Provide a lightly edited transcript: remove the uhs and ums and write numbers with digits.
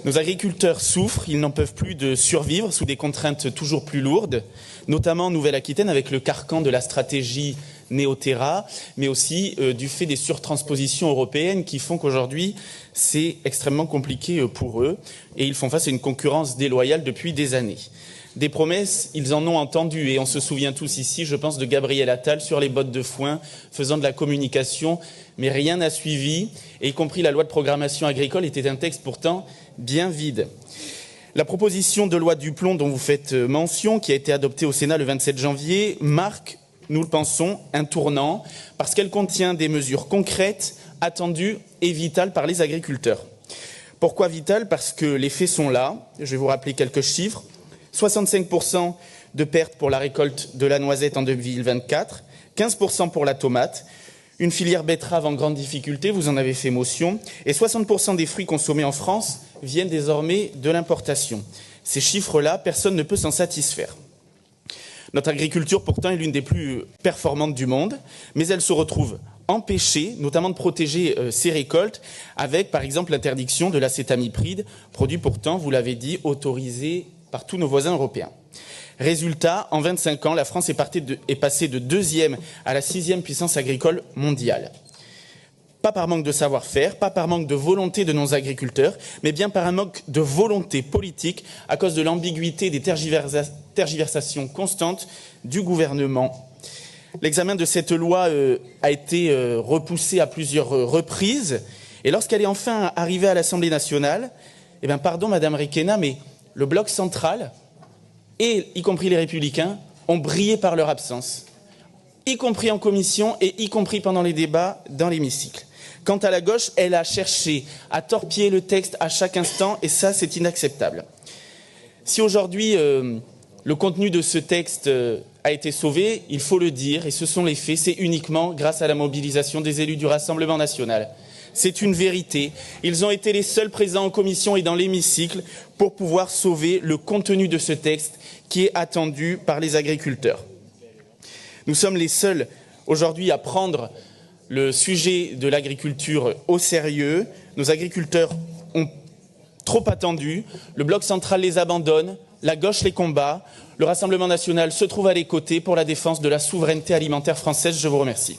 Nos agriculteurs souffrent, ils n'en peuvent plus de survivre sous des contraintes toujours plus lourdes, notamment en Nouvelle-Aquitaine avec le carcan de la stratégie Néoterra, mais aussi du fait des surtranspositions européennes qui font qu'aujourd'hui c'est extrêmement compliqué pour eux et ils font face à une concurrence déloyale depuis des années. Des promesses, ils en ont entendu et on se souvient tous ici, je pense, de Gabriel Attal sur les bottes de foin, faisant de la communication, mais rien n'a suivi, et y compris la loi de programmation agricole était un texte pourtant bien vide. La proposition de loi Duplon dont vous faites mention, qui a été adoptée au Sénat le 27 janvier, marque, nous le pensons, un tournant, parce qu'elle contient des mesures concrètes, attendues et vitales par les agriculteurs. Pourquoi vitales? Parce que les faits sont là, je vais vous rappeler quelques chiffres. 65% de pertes pour la récolte de la noisette en 2024, 15% pour la tomate, une filière betterave en grande difficulté, vous en avez fait mention, et 60% des fruits consommés en France viennent désormais de l'importation. Ces chiffres-là, personne ne peut s'en satisfaire. Notre agriculture, pourtant, est l'une des plus performantes du monde, mais elle se retrouve empêchée, notamment de protéger ses récoltes, avec, par exemple, l'interdiction de l'acétamipride, produit pourtant, vous l'avez dit, autorisé par tous nos voisins européens. Résultat, en 25 ans, la France est passée de 2e à la 6e puissance agricole mondiale. Pas par manque de savoir-faire, pas par manque de volonté de nos agriculteurs, mais bien par un manque de volonté politique à cause de l'ambiguïté des tergiversations constantes du gouvernement. L'examen de cette loi a été repoussé à plusieurs reprises, et lorsqu'elle est enfin arrivée à l'Assemblée nationale, eh bien, pardon Madame Requena, mais le bloc central, et y compris les Républicains, ont brillé par leur absence, y compris en commission et y compris pendant les débats dans l'hémicycle. Quant à la gauche, elle a cherché à torpiller le texte à chaque instant, et ça, c'est inacceptable. Si aujourd'hui, le contenu de ce texte a été sauvé, il faut le dire, et ce sont les faits, c'est uniquement grâce à la mobilisation des élus du Rassemblement national. C'est une vérité. Ils ont été les seuls présents en commission et dans l'hémicycle pour pouvoir sauver le contenu de ce texte qui est attendu par les agriculteurs. Nous sommes les seuls aujourd'hui à prendre le sujet de l'agriculture au sérieux. Nos agriculteurs ont trop attendu. Le bloc central les abandonne. La gauche les combat. Le Rassemblement national se trouve à les côtés pour la défense de la souveraineté alimentaire française. Je vous remercie.